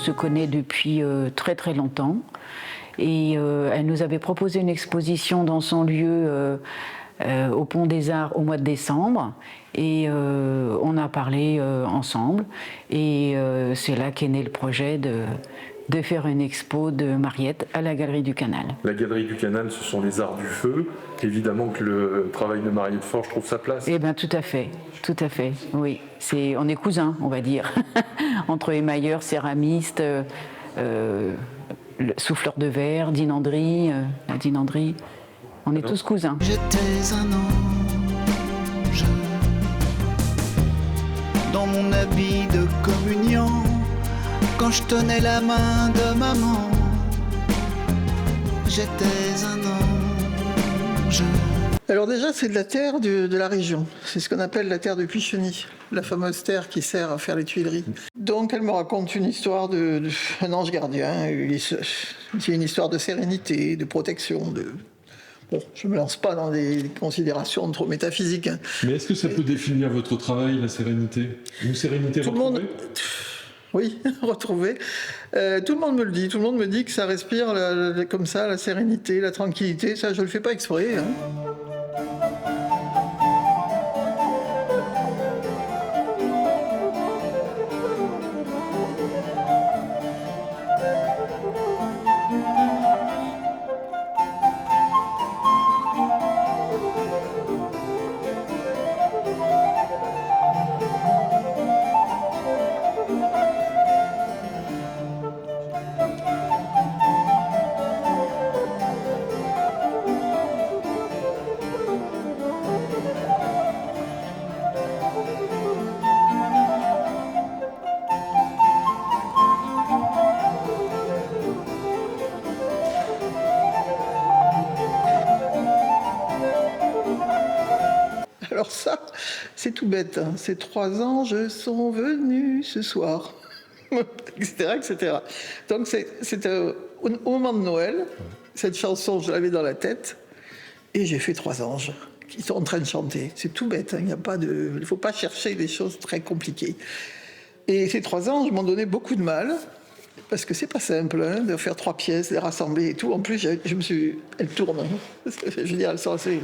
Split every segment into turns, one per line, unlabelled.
se connaît depuis très très longtemps. Et elle nous avait proposé une exposition dans son lieu au Pont des Arts au mois de décembre. Et on a parlé ensemble. Et c'est là qu'est né le projet de faire une expo de Mariette à la Galerie du Canal.
La Galerie du Canal, ce sont les arts du feu. Évidemment que le travail de Mariette Forge trouve sa place.
Eh bien, tout à fait, oui. On est cousins, on va dire, entre émailleurs, céramistes, souffleurs de verre, dinanderie, la dinanderie. On est tous cousins.
J'étais un ange dans mon habit de communion quand je tenais la main de maman. J'étais un ange.
Alors déjà, c'est de la terre de la région. C'est ce qu'on appelle la terre de Puy-Cheny, la fameuse terre qui sert à faire les Tuileries. Donc elle me raconte une histoire d'un ange gardien. C'est une histoire de sérénité, de protection. Bon, je ne me lance pas dans des considérations trop métaphysiques.
Mais est-ce que ça peut définir votre travail, la sérénité? Une sérénité retrouvée?
Oui, retrouvé. Tout le monde me le dit. Tout le monde me dit que ça respire comme ça, la sérénité, la tranquillité. Ça, je ne le fais pas exprès. Hein. Alors ça, c'est tout bête. Hein. Ces 3 anges sont venus ce soir, etc., etc. Donc c'est au moment de Noël, cette chanson, je l'avais dans la tête, et j'ai fait 3 anges qui sont en train de chanter. C'est tout bête, hein. Il ne faut pas chercher des choses très compliquées. Et ces 3 anges m'ont donné beaucoup de mal, parce que c'est pas simple hein, de faire 3 pièces, les rassembler et tout. En plus, elles tournent. Hein. Je veux dire, elles sont assez...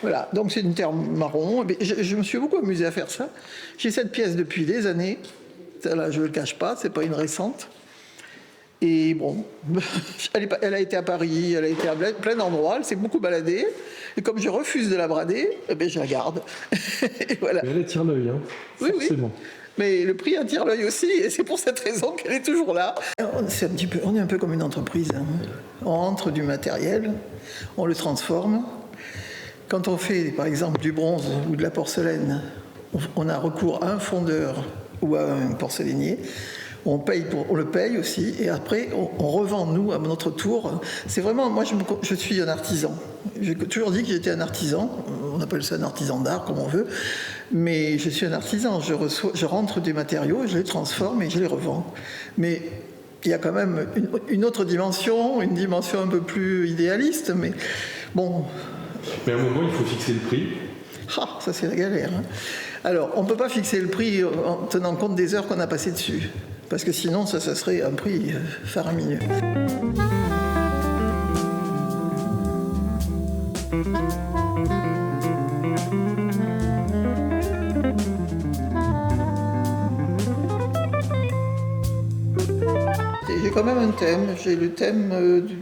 Voilà, donc c'est une terre marron. Je me suis beaucoup amusé à faire ça. J'ai cette pièce depuis des années. Là, je ne le cache pas, c'est pas une récente. Et bon, elle a été à Paris, elle a été à plein d'endroits, elle s'est beaucoup baladée. Et comme je refuse de la brader, je la garde. Et voilà.
Mais elle attire l'œil, hein,
oui,
forcément.
Oui. Mais le prix attire l'œil aussi, et c'est pour cette raison qu'elle est toujours là. On est un peu comme une entreprise. Hein. On entre du matériel, on le transforme. Quand on fait, par exemple, du bronze ou de la porcelaine, on a recours à un fondeur ou à un porcelainier. On le paye aussi, et après, on revend, nous, à notre tour. C'est vraiment... Moi, je suis un artisan. J'ai toujours dit que j'étais un artisan. On appelle ça un artisan d'art, comme on veut. Mais je suis un artisan. Je rentre des matériaux, je les transforme et je les revends. Mais il y a quand même une autre dimension, une dimension un peu plus idéaliste. Mais bon...
Mais à un moment, il faut fixer le prix.
Ah, ça c'est la galère. Hein. Alors, on ne peut pas fixer le prix en tenant compte des heures qu'on a passées dessus. Parce que sinon, ça serait un prix faramineux. J'ai quand même un thème. J'ai le thème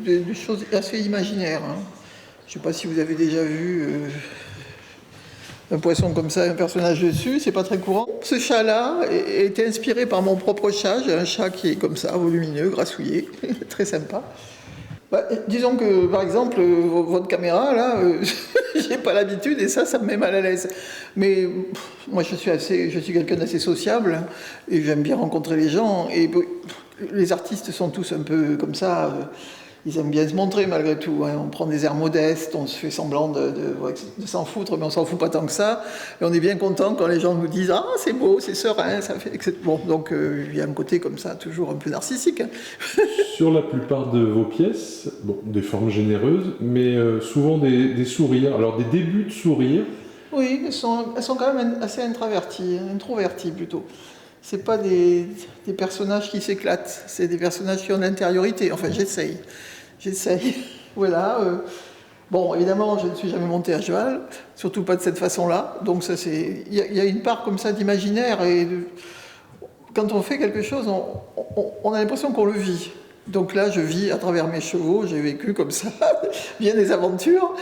de choses assez imaginaires. Hein. Je ne sais pas si vous avez déjà vu un poisson comme ça, un personnage dessus, c'est pas très courant. Ce chat-là a été inspiré par mon propre chat. J'ai un chat qui est comme ça, volumineux, grassouillé, très sympa. Disons que, par exemple, votre caméra, là, j'ai pas l'habitude et ça me met mal à l'aise. Mais moi, je suis quelqu'un d'assez sociable et j'aime bien rencontrer les gens. Et les artistes sont tous un peu comme ça. Ils aiment bien se montrer malgré tout. Hein. On prend des airs modestes, on se fait semblant de s'en foutre, mais on s'en fout pas tant que ça. Et on est bien content quand les gens nous disent « Ah, c'est beau, c'est serein, ça fait... » Bon, donc il y a un côté comme ça, toujours un peu narcissique. Hein.
Sur la plupart de vos pièces, bon, des formes généreuses, mais souvent des sourires. Alors des débuts de sourires.
Oui, elles sont quand même assez introverties plutôt. c'est pas des personnages qui s'éclatent, c'est des personnages qui ont de l'intériorité. Enfin, j'essaye. Voilà. Bon, évidemment, je ne suis jamais montée à cheval, surtout pas de cette façon-là. Donc ça, il y a une part comme ça d'imaginaire et quand on fait quelque chose, on a l'impression qu'on le vit. Donc là, je vis à travers mes chevaux, j'ai vécu comme ça bien des aventures.